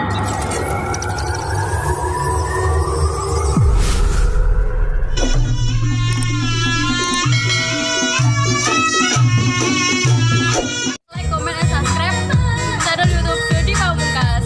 Like, comment, and subscribe channel YouTube Dodi Pamungkas.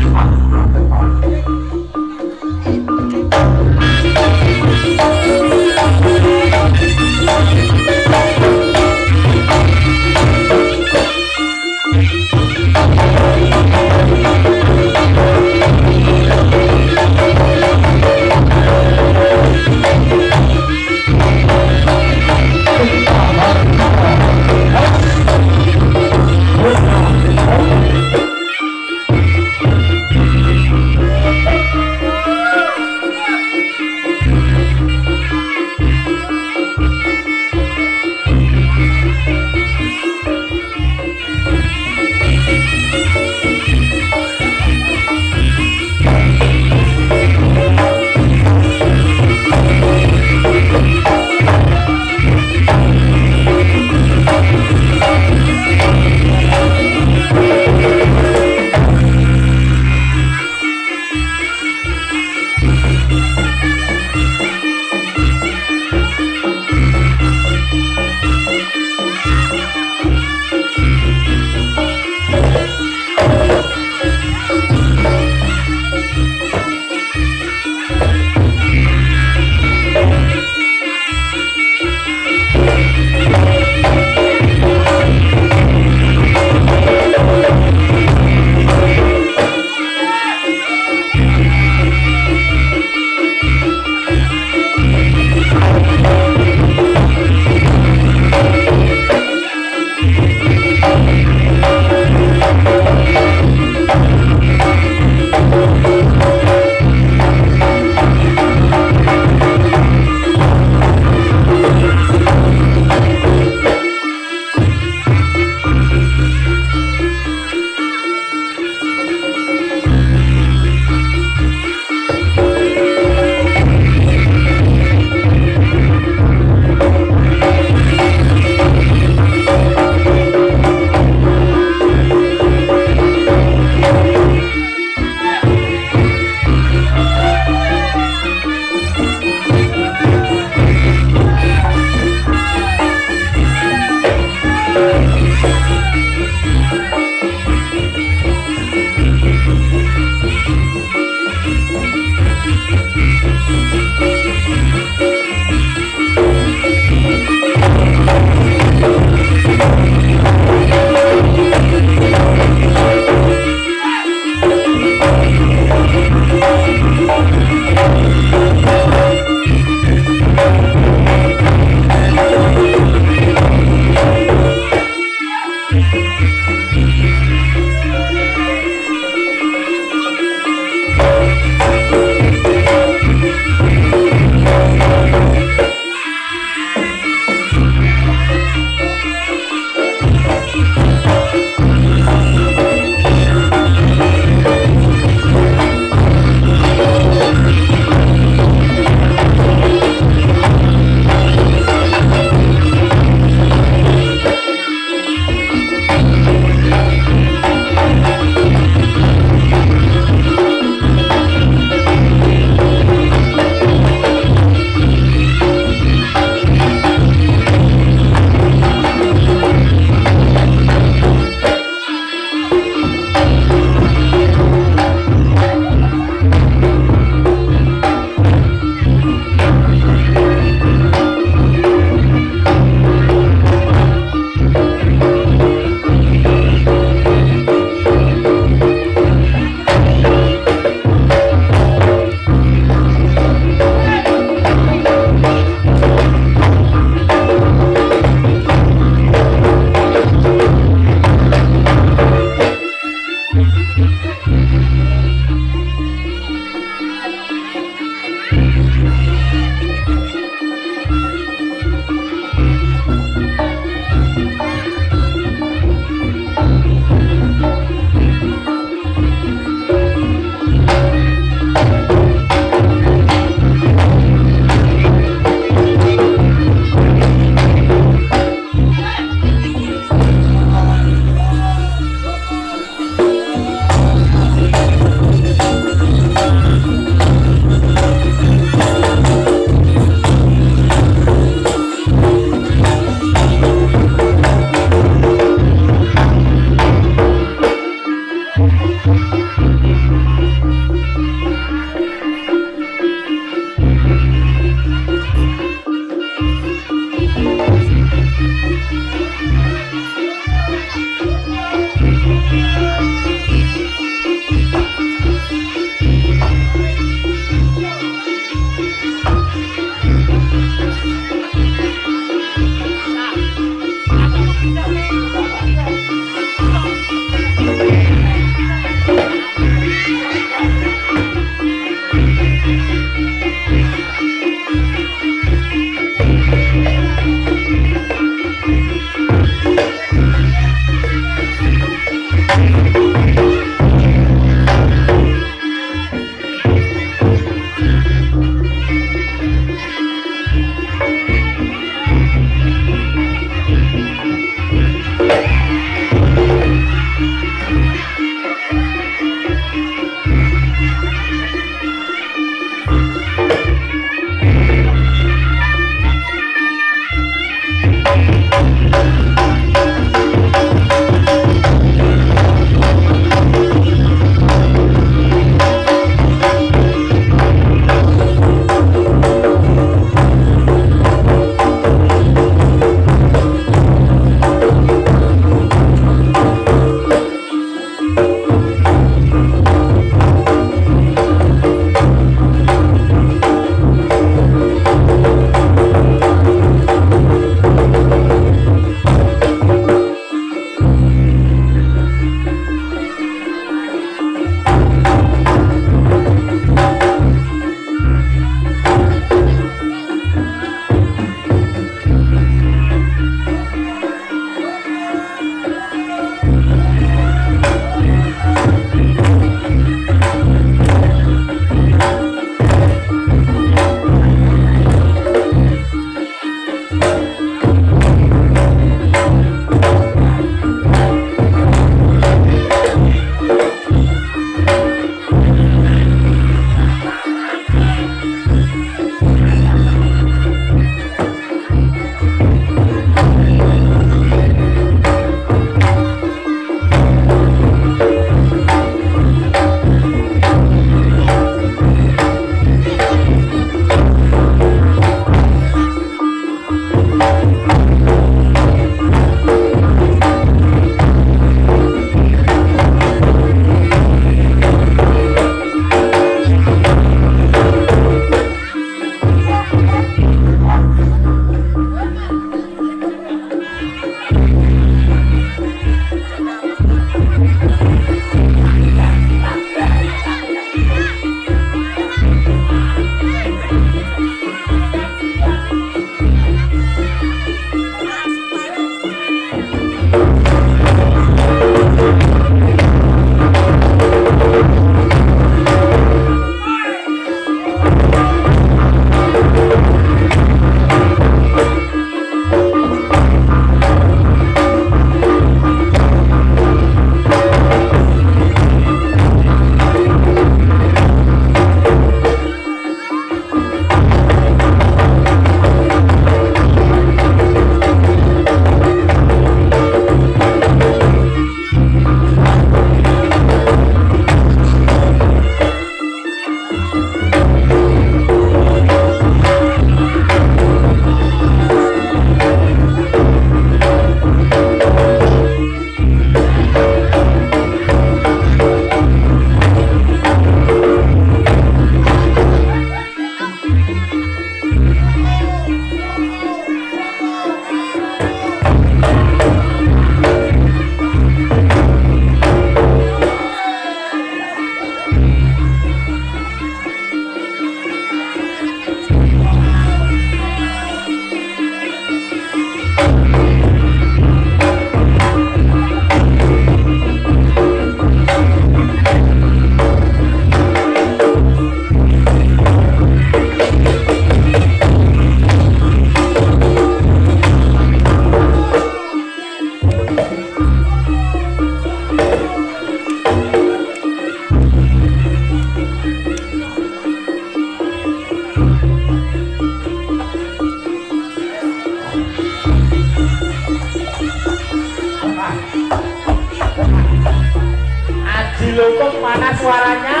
Loh kok mana suaranya?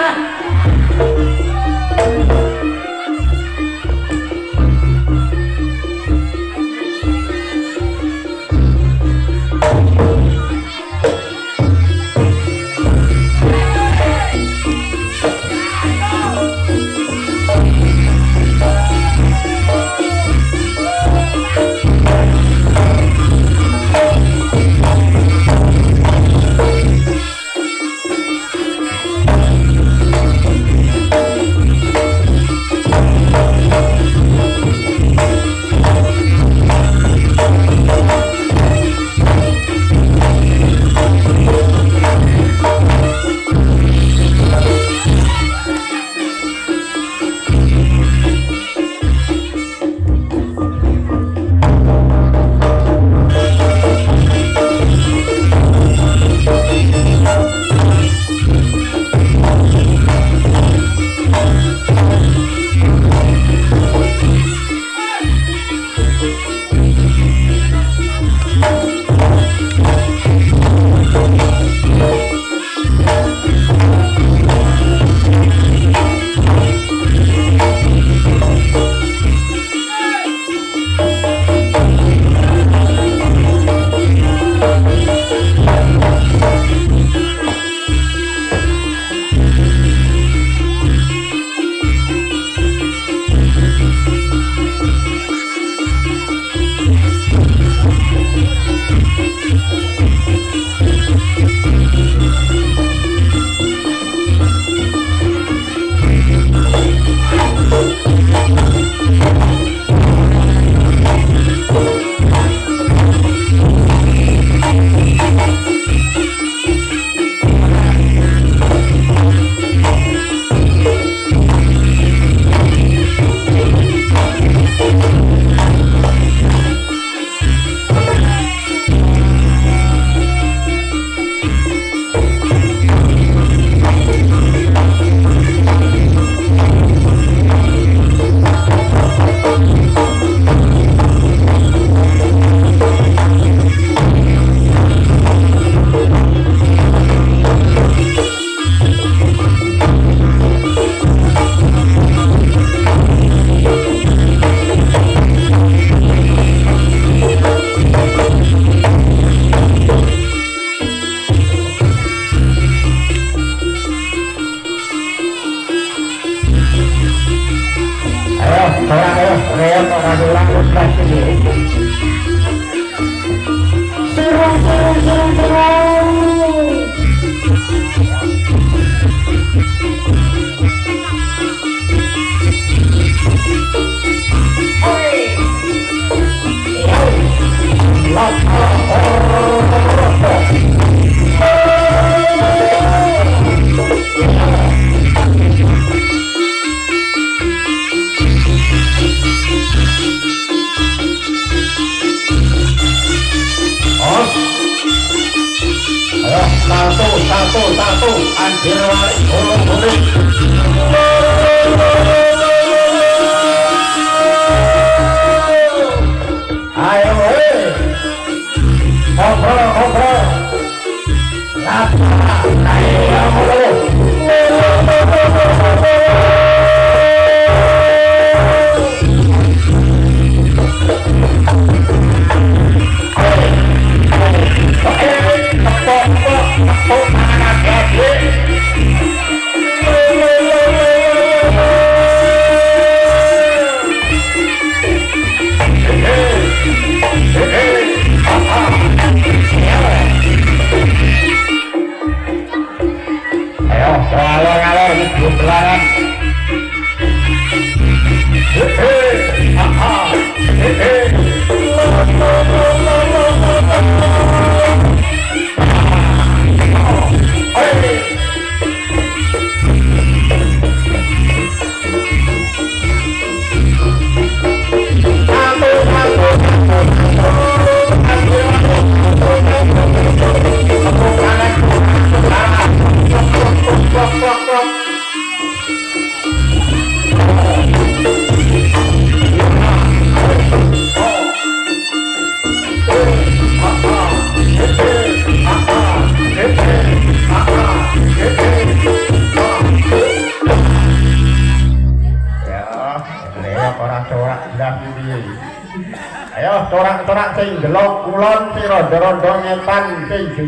corak-corak sing delok kulon si rondo-rondo ngetan sing di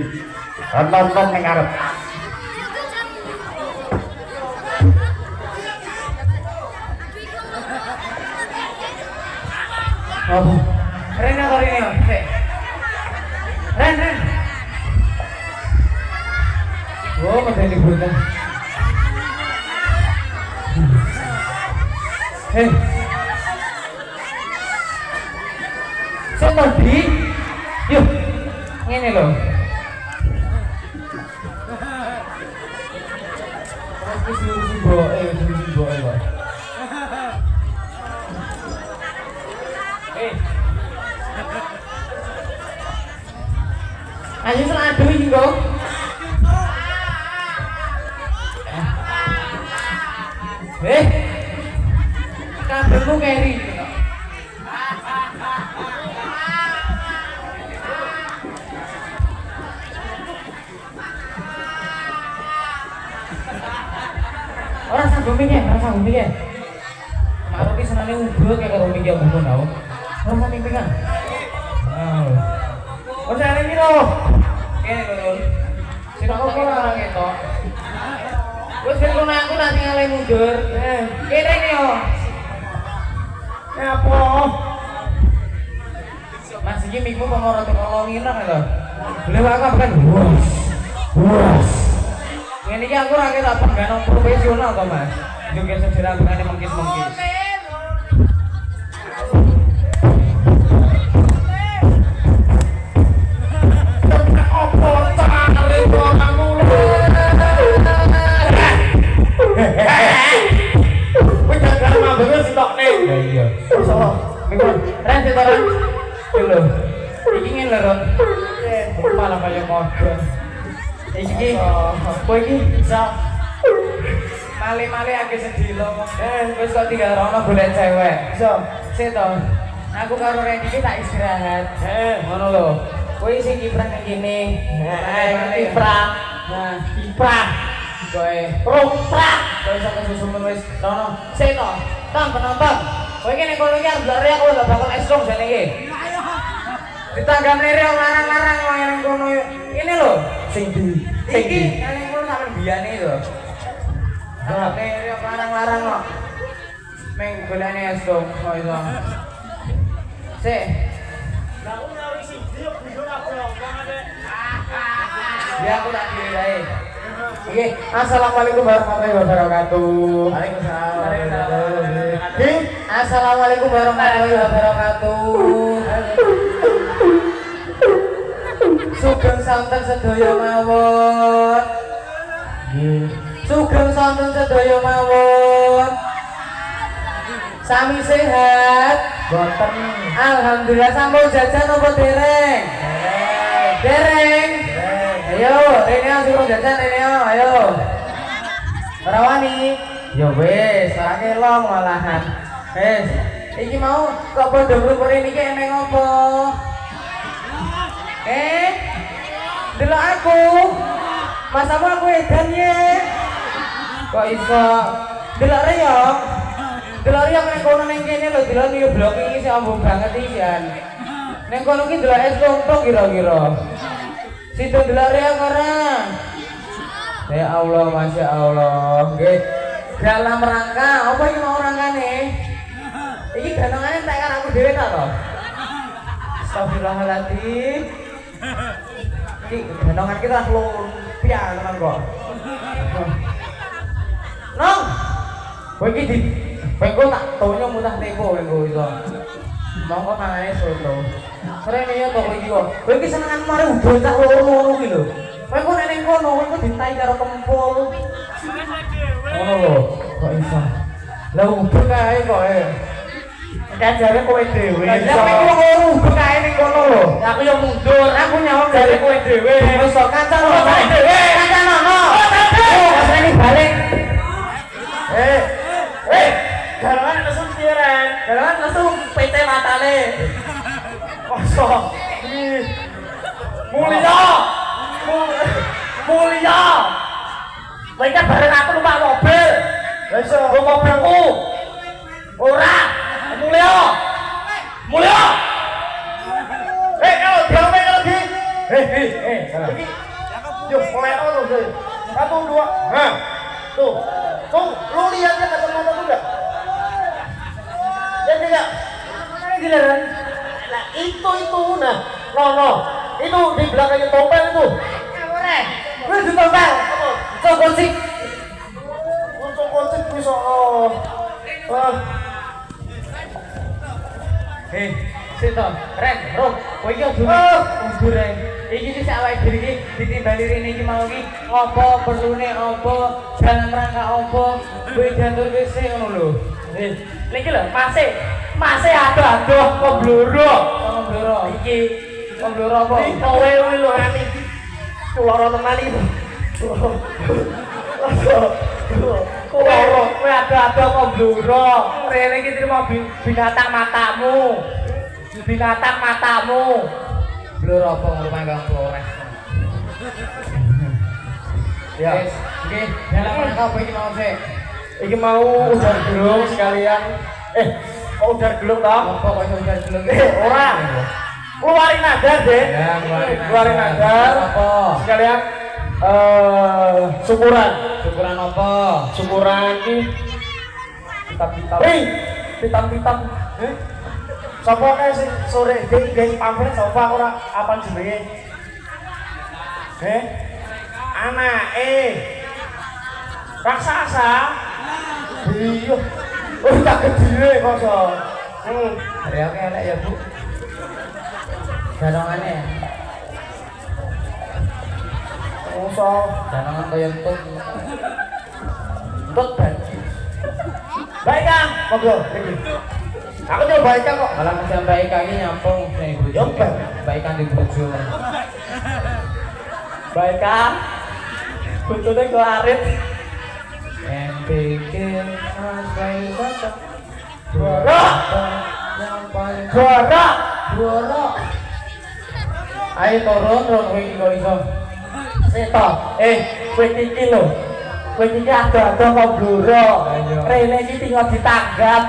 nonton ning arep. Oh, Rena kok ini, Ren. Oh, masih liburan. Hei, saya tadi, yuk, ini loh. Ayo seladu iki kok. Kabelmu keri. Ora sanggup mikir. Karo ki senane uga kayak karo mikir ngono tau. Ora sanggup mikir kan. Oh, jangan ini loh. Kene lho. Sing kok ora ketok. Wes ben kono aku nak tinggal mundur. Kene iki yo. Apa? Mas iki mikmu kok ora tolongin lho. Boleh aku kan. Wes. Ngene iki aku ora ketok pengganong profesional kok, Mas. Joget sejarah bengane mengkis-mengkis. Malah kayak modern. Iki, kowe iki bisa male-male agak sedih lo. Wis kok tinggal rono golek cewek. Iso. Sik to. Aku karo Reni iki tak istirahat. Ngono lho. Kowe sing kiprah ning kene. Kiprah. Nah, kiprah. Kowe rumprah. Kowe iso kesusumen wis rono. Sik to. Penonton. Kowe iki ning kono iki arep lare aku lho bakal esong jane iki. Ditangga mlere larang-larang ning kono. Ini lho sing di iki ning kono sampe biyane lho. Tangga mlere larang-larang kok. Meng golane esong kok iso. Sik. Lah aku nyari siji yo bingung aku yo ngene. Ya aku tak dirae. Oke, assalamualaikum warahmatullahi wabarakatuh. Waalaikumsalam. Assalamualaikum warahmatullahi wabarakatuh. Sugeng santen sedaya mawon. Sugeng santen sedaya mawon. Sami sehat? Boten. Alhamdulillah. Sampun jajan apa dereng? Dereng. Ayo, Rene suruh jajan Rene, ayo. Ora wani. Ya wis, ora kelong malahan. Wis, iki mau kok padha mrene iki eneng apa? Delok aku. Masamu aku edan ye. Kok iso? Delok reyong. Delok reyong ning kono ning kene lho, delok yo blok iki sing ambu banget iki jan. Ning kono ki delok es lontok kira-kira. Situ delok reyong ora. Ya Allah, Masya Allah. Nggih. Dalam rangka apa iki mau rangkane? Iki ganongane entek karo aku dhewe ta to? Astagfirullahaladzim. Iki ganongan kita lumpia teman kok. Nong. Kowe iki di kowe tak tonyo mutah tempo kowe iso. Monggo mangane soto. Rene yo to kowe iki kok. Kowe iki senengan mare bocah loro-loro iki lho. Kowe kok nek ning kono kowe ditai karo kempul. Ngono lho, kok iso. Lah ubek kae kok jare kowe dhewe. Lah nek kowe ubek kae ning kono lho. Aku yo mundur, aku nyawang jare kowe dhewe. Wis kok kancan lho dhewe. Kancan ono. Oh, ini balik. Galongan langsung tiran. Galongan langsung PT matane. Kosong. Mulia. Mulia. Kowe bareng aku numpak mobil. Wis kok mobilku. Ora. Mulia. Mulia. Ini yuk mulai tuh deh. 1, 2. Nah. Tuh. Lu lihatnya kacamata tuh enggak? Ya enggak? Mana giliran? Nah, itu nah. No. Itu di belakangnya tompel itu. Ngawure. Lu di tompel. Cokocik. Cokocik bisa. Sito, Ren, Rom, kowe iki ojo undur ae. Iki sing awake dhewe iki ditimbali rene iki mau iki apa perlune apa dalam rangka apa kowe diaturke sik ngono lho. Niki lho, masih adoh-adoh kok bluro. Iki bluro apa? Kowe kuwi lho ani. Loro tenan iki. Kowe adoh-adoh kok bluro. Rene iki trimo binatang matamu. Blur apa ngrupae Kang Flores. Ya, nggih, dalam rangka apa iki mau sik? Iki mau udah gelung sekalian. Kok udah gelung toh? Apa kok iso udah gelung? Ora. Keluarin nadar, Dek. Ya, Keluarin nadar. Apa? Sekalian syukuran. Syukuran apa? Syukuran iki pitam-pitam. Pitam-pitam. Sapa kae sing sore iki pamflet sapa ora apa jenenge? Anake raksasa. Iya. Oh tak gedhe kok so. Reake elek ya, Bu. Danongane. Oso Danongan kaya entut. entut ban. Baik Kang, monggo iki. Aku nyoba baik kok. Malah macam baik kaki nyampung nih bojo. Nyoba. Baik kan di bojo. Baik Kang. Bojone kok arit. MPK Mas Baik Bapak. Gorok. Yang paling Gorok. Ayo turun kowe iki kok iso. Seto. Kowe iki lho. Kowe iki adoh-adoh kok bluro. Rene iki tinggal ditanggap.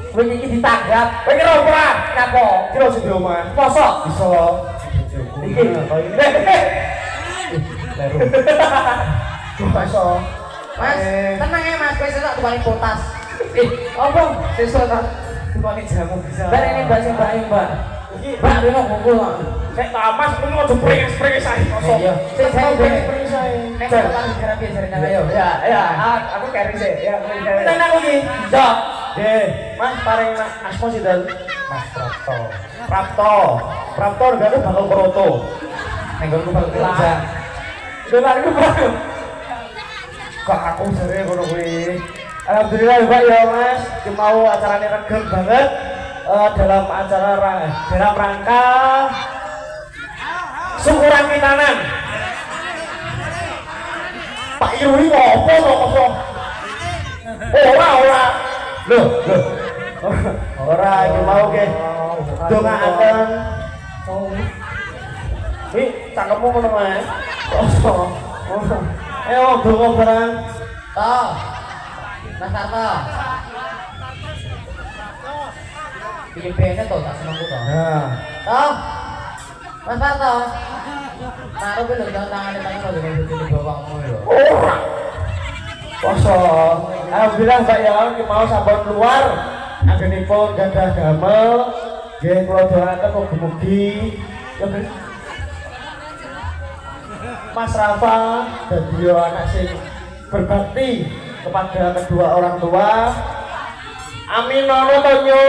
Kowe iki ditanggap. Kowe kira ora? Napa? Kira sing di omah. Mosok Iso. iki. Leru. Iso. Mas, tenang ya Mas, kowe sesuk tukang potas. Apa? Sesuk tak tukang jamu bisa. Bar ini Mbak sing Mbak. Mbak dene ngukul. Sek tamas kuwi ojo spring-spring sae. Iya. Sing saya spring sae. nek kan terapi jarene ayo. Ya, aku carry sih. Ya, Tenan aku iki. Jok. Mas paring asmo sinten? Mas Prapto negane bakal Proto. Nek nggonku bakal kerja. Dolarku bakal. Kok aku jare ngono kuwi. Alhamdulillah Mbak ya Mas, iki mau acarane regem banget dalam rangka syukuran witanan. Pak Irwi apa kok? Ora. Loh. Ora iki mau ke dongaaken. Wih, cangkemmu ngono wae. Ayo donga bareng. Toh. Mas Tarto. Iki bene to tak senengku to. Nah, Toh. Mas Tarto. Taruh lho tangane tangan lho bojone bawangmu lho. ora. Kosong. Alhamdulillah Mbak ya, iki mau sampun keluar. Anggenipun gadah damel. Nggih kula doaken mugi-mugi ya Mas Rafa dadi anak sing berbakti kepada kedua orang tua. Amin nono tonyo.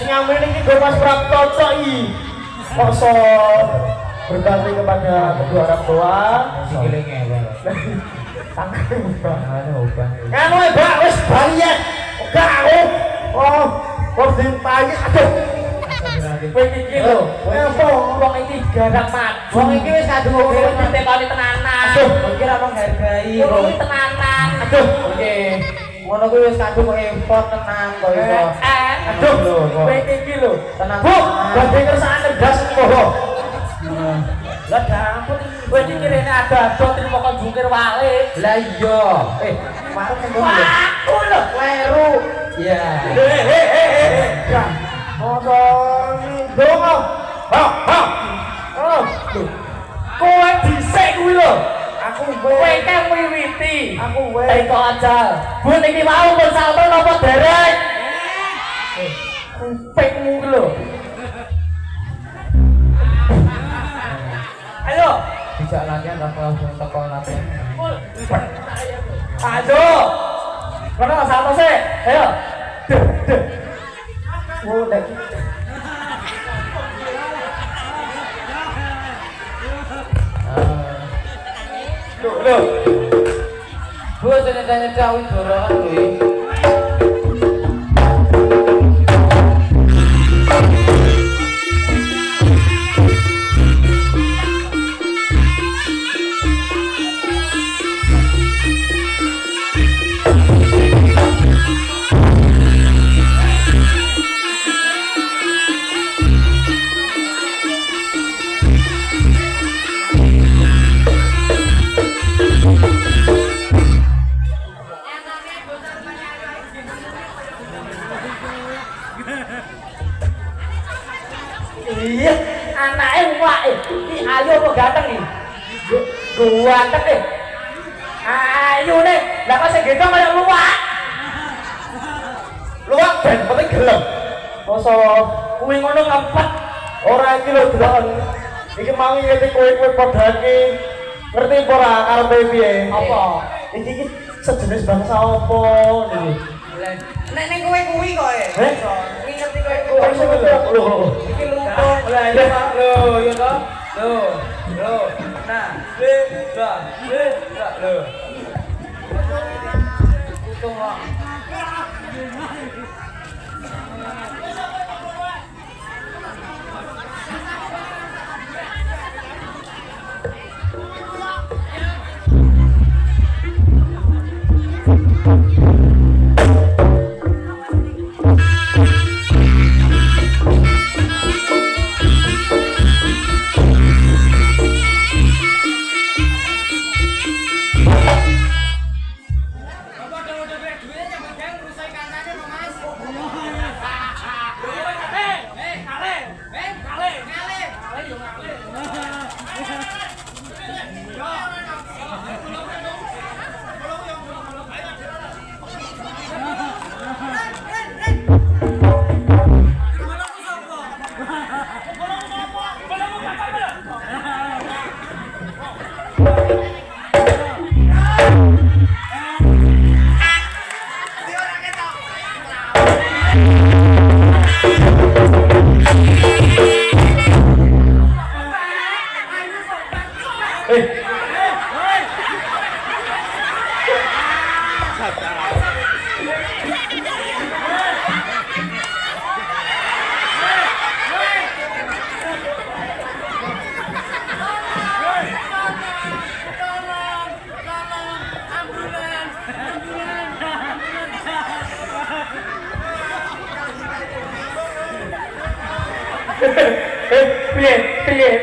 Sing amin iki go Mas Prapto tok iki. Kosong berbakti kepada kedua orang tua. Sikile ngewel. Nganu Mbak wis bali ya. Gak aku. Kok dipayi aduh. Kowe iki lho. Apa? Wong iki garap maju. Wong iki wis kadung Kowe ngomong ditekoni tenanan. Aduh. iki ra menghargai. Kowe iki tenanan. Aduh. Oke. Ngono kuwi wis kadung kok import tenan kok iso. Aduh. Kowe iki lho. Tenang. Bu, badhe kersane gas kok. Lah dampun kowe iki rene ado-ado trimo kon jungkir wale. Lah iya. Kemarin kan gua Aku lho. kleru. Iya. Kosong. Dongo. Ha. Kowe dhisik kuwi lho. Aku Kowe kan wiwiti. Aku wes. Teko aja. Bu niki mau pun salto napa derek? Kupingmu ku lho. Ayo. Dijak latihan tak langsung teko latihan. Ayo. Kono salto sih. Ayo. Duh, duh. Oh, lagi. Lho. Bu nyedang-nyedang wis dorokan kuwi. Iya, anaknya wae. Iki ayu apa ganteng iki? Ganteng nih. Ayu nih. Lah kok sing gitu kaya luwak. Luwak ben penting gelem. Masa kuwi ngono ngempet. Ora iki lho delok. Iki mau ngene kowe padha iki. Ngerti apa ora karepe piye? Apa? Iki sejenis bangsa apa niki? Nek ning kowe kuwi kok e. Heh? Kuwi ngerti kowe Ora iso ngerti lho. iki lumpur. Lah iya lho, yo to. Lho. Nah, lho. Kutung kok.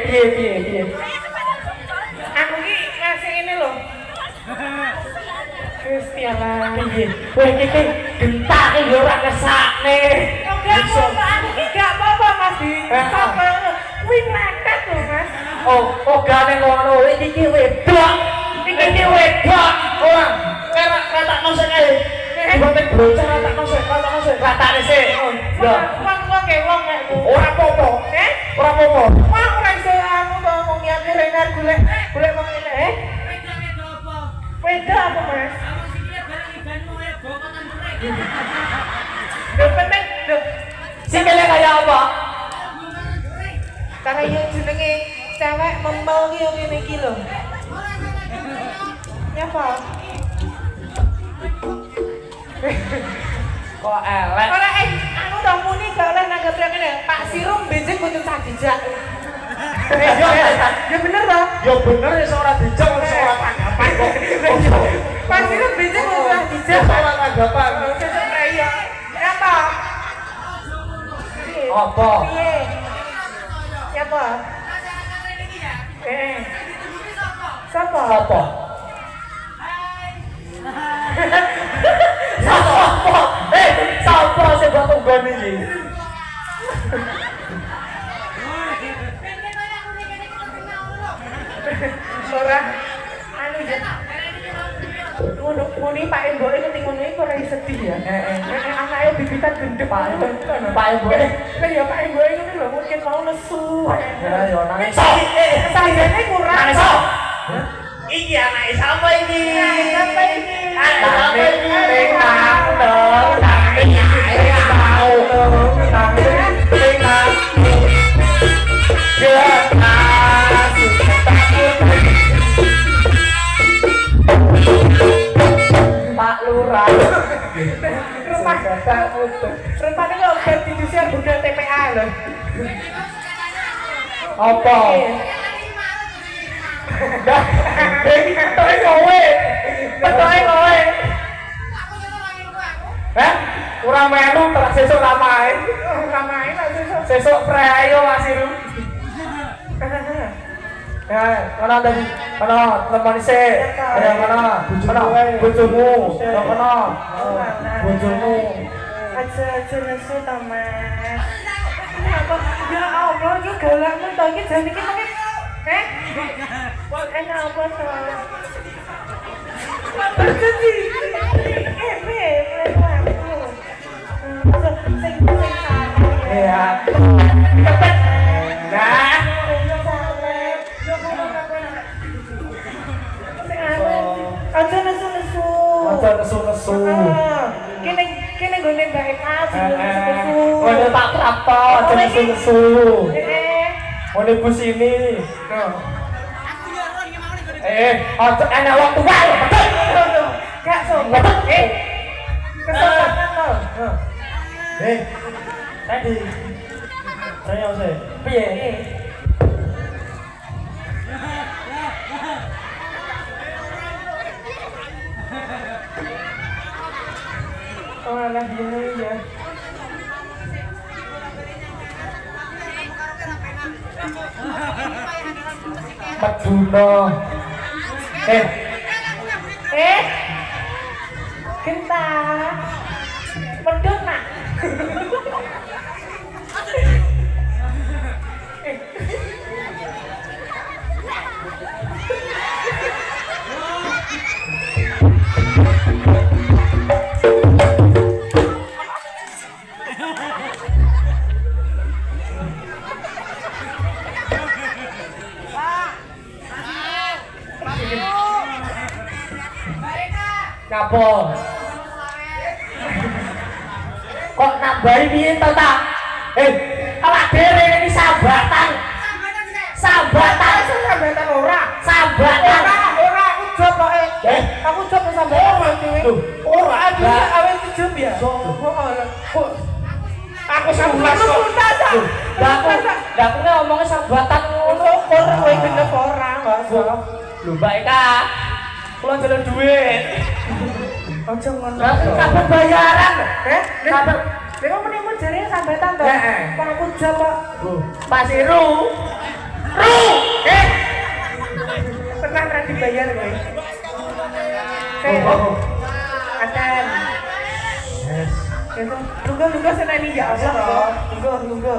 Piye. Aku ki ngasih ini loh. Gusti Allah. Piye? Kowe iki gentake yo ora ngesakne. Enggak apa-apa, aku ki gak apa-apa Mas Di. Apa? Kuwi nekat loh Mas. Oh, gane ngono. Iki wedok. Iki wedok. Ora, katakno sik ae. Dibanting brocah katakno sik. Ratane sik. Lho, Wong ke wong nek. Ora apa-apa. Ora apa-apa. Wah, ora iso anu to wong niate renar golek wong ngene, Beda apa Mas? Lho penting lho. sikile kaya apa? Karena yang jenenge cewek memel ki yo ngene iki lho. Ya apa? Kok elek. Ora anu to muni gak oleh nanggap ngene. Pak Sirum benjing boten sajijak. Ya bener toh? Ya bener ya ora dijak ora tanggapan kok. Pak Sirum benjing boten sajijak. Ora tanggapan. Sesuk raya. Apa? Apa? Piye? Siapa? Siapa? Apa? Sapa? Sapa sing mbok tunggon iki? Ora anu ya. Ngono Pak Emboke keting ngono iku ora sedih ya. Anake bibitan gendhe Pak Emboke. Lah ya Pak Emboke ngono lho mungkin mau nesu. Ya yo nangis. Sajane kurang. Iki anake sapa iki? Apa ini? Sapa iki? Pak Lurah. Rempane kok ben didusi budal TPA lho. Apa? Petoke kowe. Hah? Ora melu terus sesuk ramae. Ramae lah sesuk. Sesuk preayo Wasiru. Ya, mana tadi? Mana teman sih? Ya mana? Bojomu. Ya mana? Bojomu. Aja nesu ta, Mas. Apa? Ya Allah, iki galakmu to iki jan iki mengke. Enak apa to? Berkeci. Iya. Nah, aja nesu-nesu. Aja nesu-nesu. Kene gone Mbak Eka nesu-nesu. Ngene tak trapto, aja nesu-nesu. Ngene bus ini. Aja enak wong tua. Gak sobat. Kesempatan lo. tadi. Saya sih. Piye? Oh, alah gini ya. Meduna. Genta. Meduna. Napa? Kok nambahi piye to ta? Awak dhewe iki sambatan. Sambatan ora. Sambatan. Ora aku job pokoke. Aku job sambatan dhewe. Ora awake job ya. Aku sebelas kok. Lah aku ngomongnya sambatan ngono. Ora kowe genep ora, Mas. Lho Mbak Eka, kula njaluk dhuwit. Aja ngono. Lah kabeh bayaran. Kabeh. Lha kok menemu jare sambatan to? Kok aku job kok. Pak Siru. Tenang ra dibayar kowe. Akan. Tunggu seneni ya Allah. Tunggu.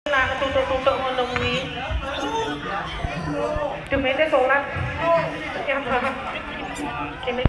Nah, tutuk-tutuk ngono kuwi. Demene salat. Ya Bapak. Kene.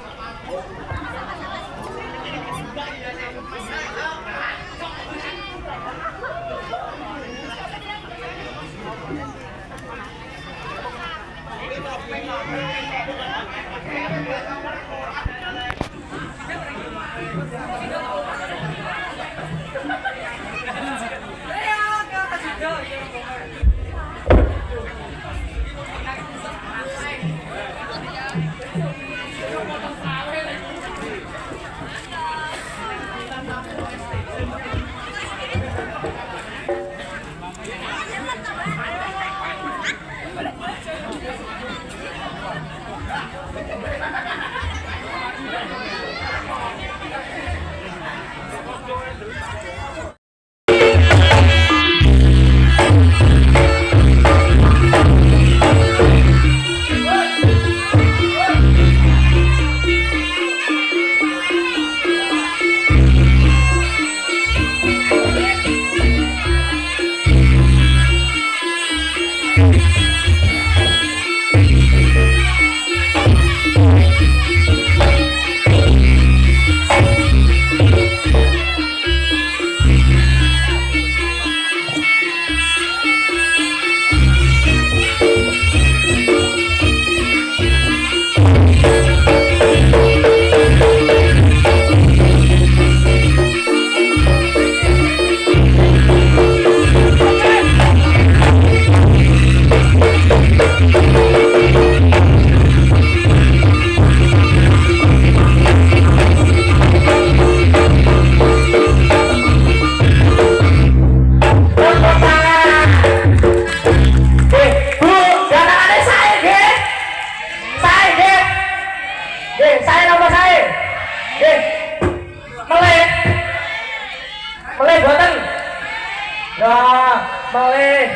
Nah, melih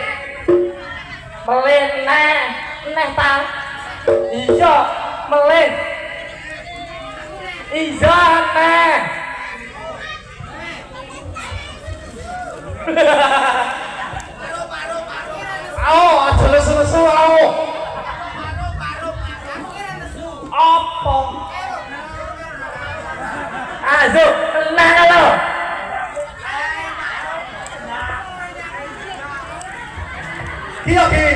neh ta. Iya, melih. Iya neh. Ayo, aja lesu-lesu ayo. Apa? Ayo, neh lho. Iya ki.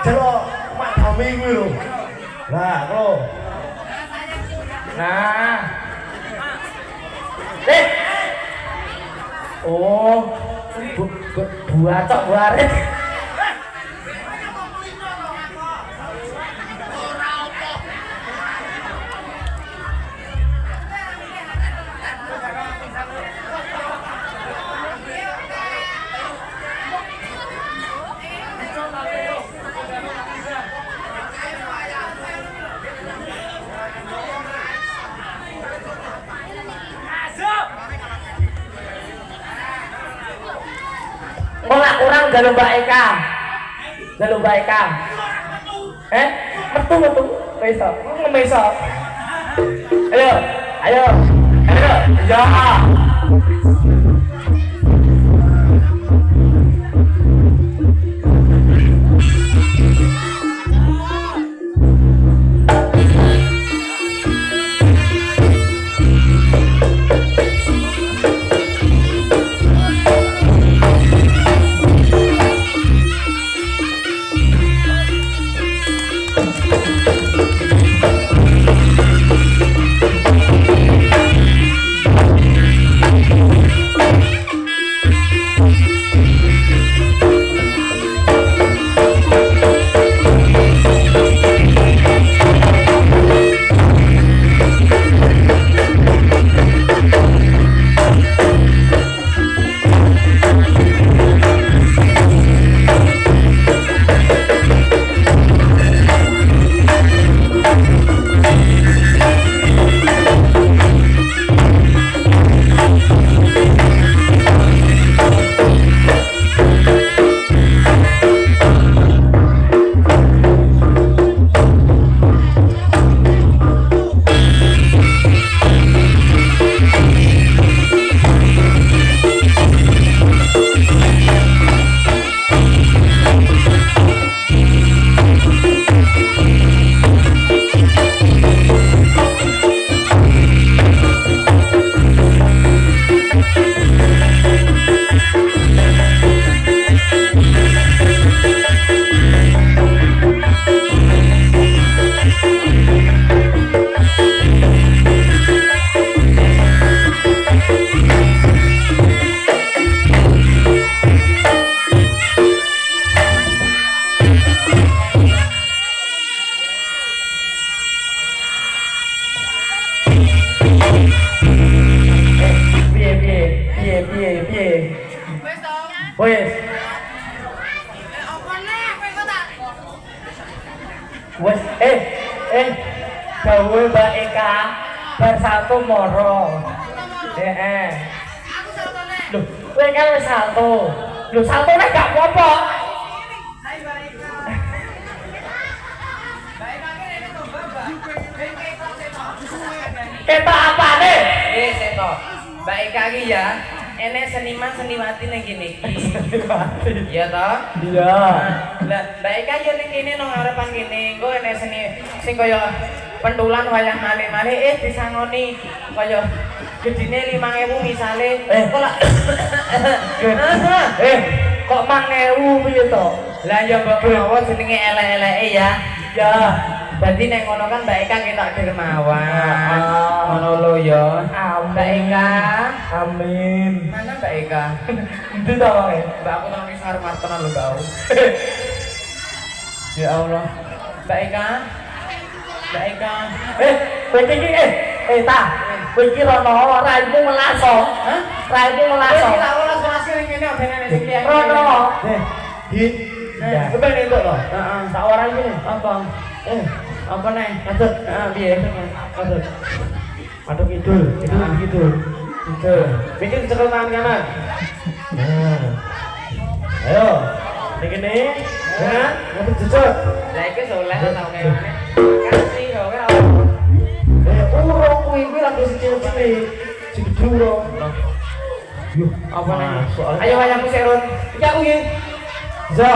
Jelo mak dami kuwi lho. Lah, klo. Nah. Oh, buacok warit. Ora kurang jalur Mbak Eka. Jalur Mbak Eka. Metu. Besok. Ngemesok. Ayo. Ya. Wes. Wes gawe Mbak Eka bar salto moro. Aku saltone. Lho, kowe kan wis salto. Lho, saltone gak apa-apa. Ketok apane? Seto. Mbak Eka iki ya, enek seniman seniwati ning kene iki. Iya toh? Iya. Lah, Mbak Eka yo ning kene nang ngarepan kene, engko enek seni sing kaya pentulan wayah malih-malih disangoni kaya gedine 5.000 misale. Kok lak Kok 5.000 piye to? lah ya mbok menawa jenenge elek-eleke ya. Ya. Berarti nek ngono kan Mbak Eka ketok dermawan. Ngono lho ya. Mbak Eka. Amin. Mana Mbak Eka? Endi to wae? Mbak aku nang wis ngarep tenan lho Mbak. Ya Allah. Mbak Eka. Mbak Eka. Kowe iki ta. Kowe iki rono raimu melaso. Hah? Raimu melaso. Wis tak olah suasi ning kene benene sing kiai. Rono. Coba nih lho. Heeh. Tak ora iki. Apa? Apa nih? Ngadut. Piye? Ngadut. Madhep kidul. Kidul. Itu. Bikin ceketan kanan. Nah. Ayo. Ini ya, ngebut jejak. Lah iki soleh tau ngene. Kasih yo ora. Urung kuwi lagi cilik-cilik. Sing gede urung. Yo, Apa nih? soalnya Ayo wayangku serun. Iki aku nggih. Za.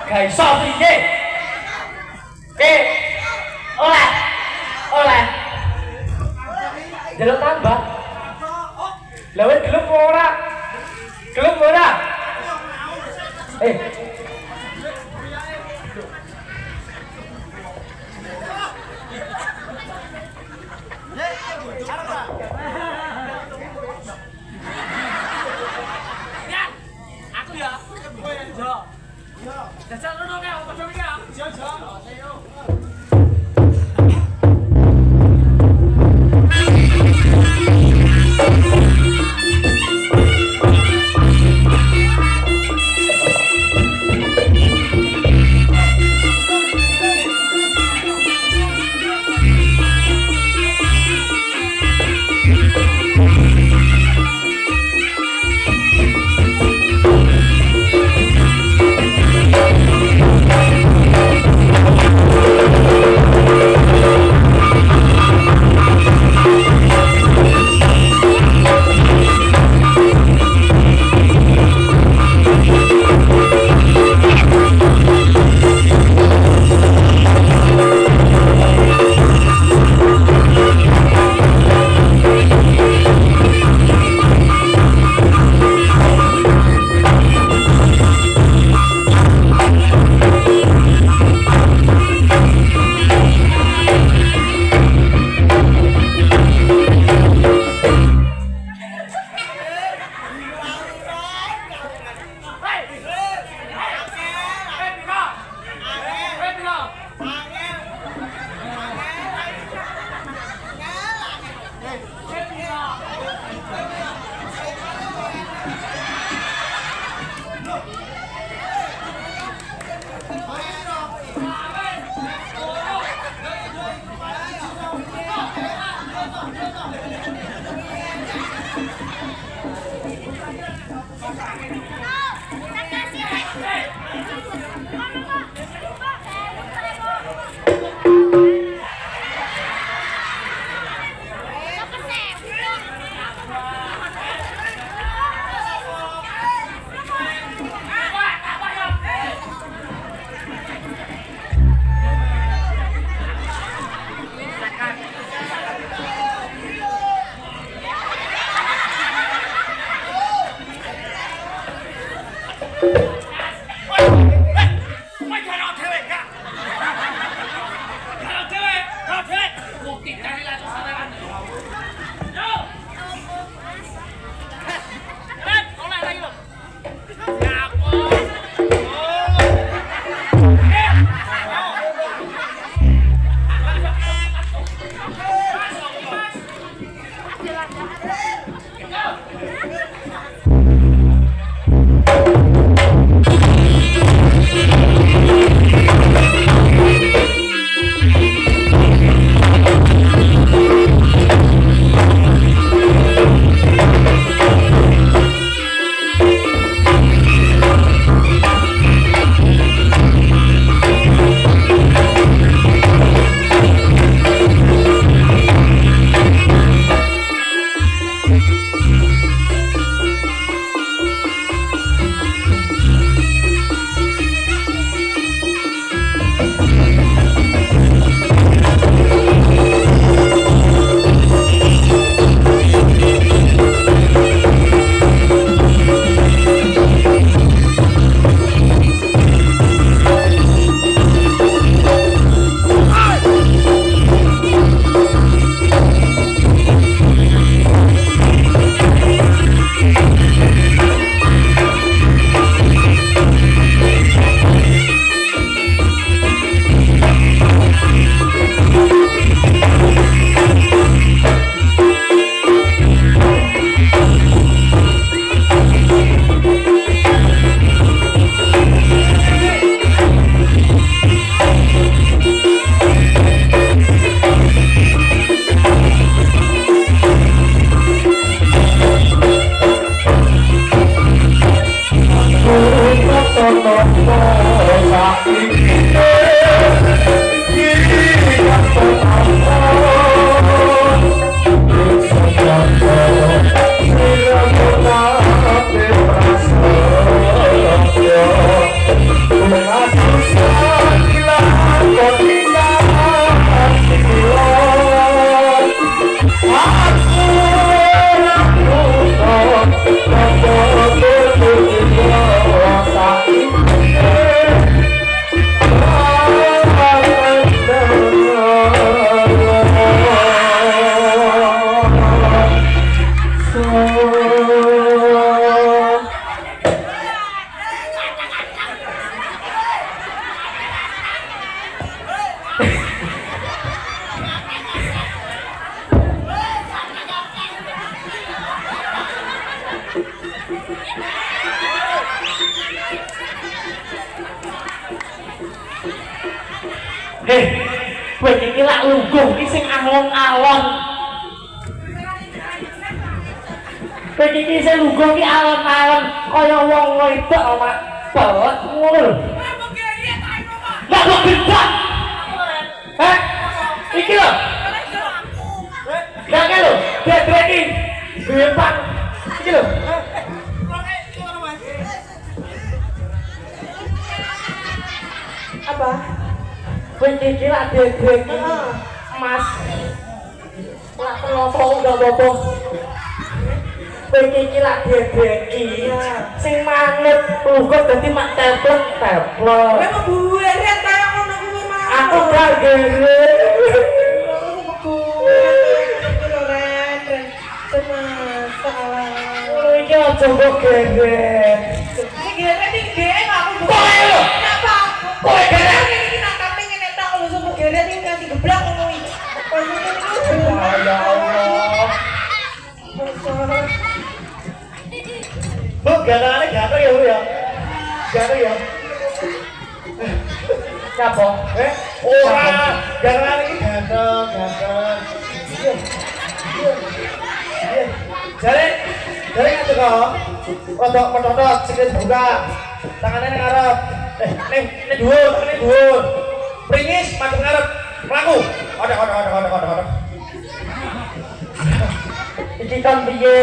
Gak iso piye? Oleh. Oleh. Jaluk tambah. Lah wis gelem ora? Gelem ora? Kowe iki lak lungguh iki sing alon-alon. Kowe iki sing lungguh iki alon-alon kaya wong wedok ora bawah ngono lho. Lah kok gendang? Hah? Iki lho. Lah lho, dek iki. Gempang. Iki lho. Apa? Kowe iki lak dedek Mas. Lak kenapa enggak apa-apa. Kowe iki lak dedek sing manut uga dadi mak teplek. Kowe mau bueret kaya ngono kuwi mah. Aku gak gere. Kowe iki aja kok gere. Sing gere iki dhek aku. Kowe lho. Kenapa? Kowe gere. Gere ini kasih geblak ngomongin. Ya Allah. Bu, garane gatel ya, Bu ya. Gatel ya. Siapa? Ora, garane iki gatel. Iya. Jare ngene kok. Rodok metot sikit buka. Tangane nang ngarep. Ning dhuwur, tangane dhuwur. Pringis madhep ngarep. Mlaku. Ada. Iki kan piye?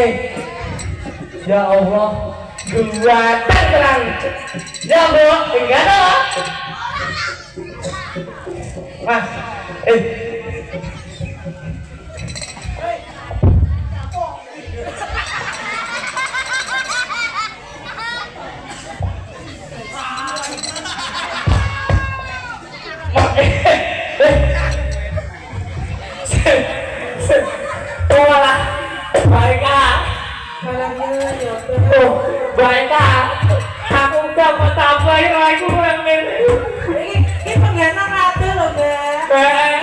Ya Allah, guatan terang. Ya Bu, enggak ada. Mas, Walah, baiklah. Aku udah mau tambahin lagi Ini pengganang rada loh, Mbak.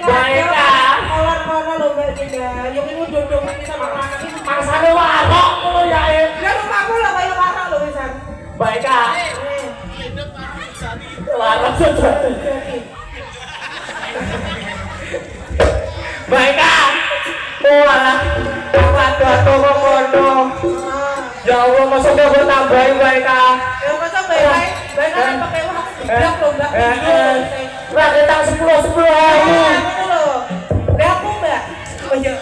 baiklah. Kolar-kolar loh, Mbak, tidak. Yang ini dodong ini sama anak ini. Masalah warok lo ya. Ya rumahku lah kayak warok loh, Wisan. Baiklah. Warok saja. Baiklah. Walah, apa toko kono. Ya Allah, masa gak mau tambahin baiklah. Ya masa baik-baik. Baiklah pakai uang gebrak loh, Mbak. Mbak, datang 10 Ini loh. Udah aku, Mbak. Oh, iya.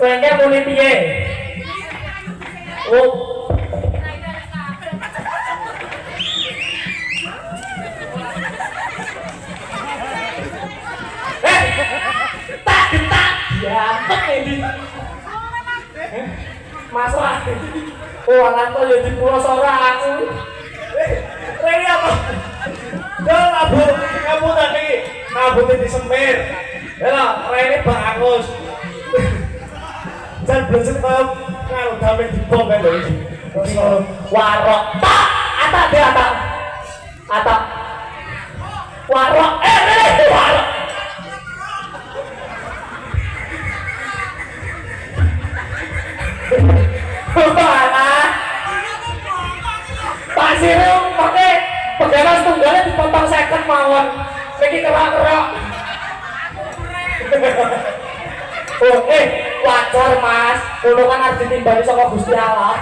Kuenya muni piye? Oh. Tak gentak. Ya, ini. Masalah. Oh, anak kok ya di pulau Sora aku. Ini apa? Jangan kamu tadi rambutnya disemir. Ya, Rene bagus. dan bleset kaya nganu damai dibom kan lho iki. Terus Warok. Tak, atak deh atak. Atak. Warok. Warok. Mana? Pak Sirung pakai pegangan tunggalnya dipotong second mawon. Iki kerak-kerak. Oh, wajar Mas. Kulo kan harus ditimbali saka Gusti Allah.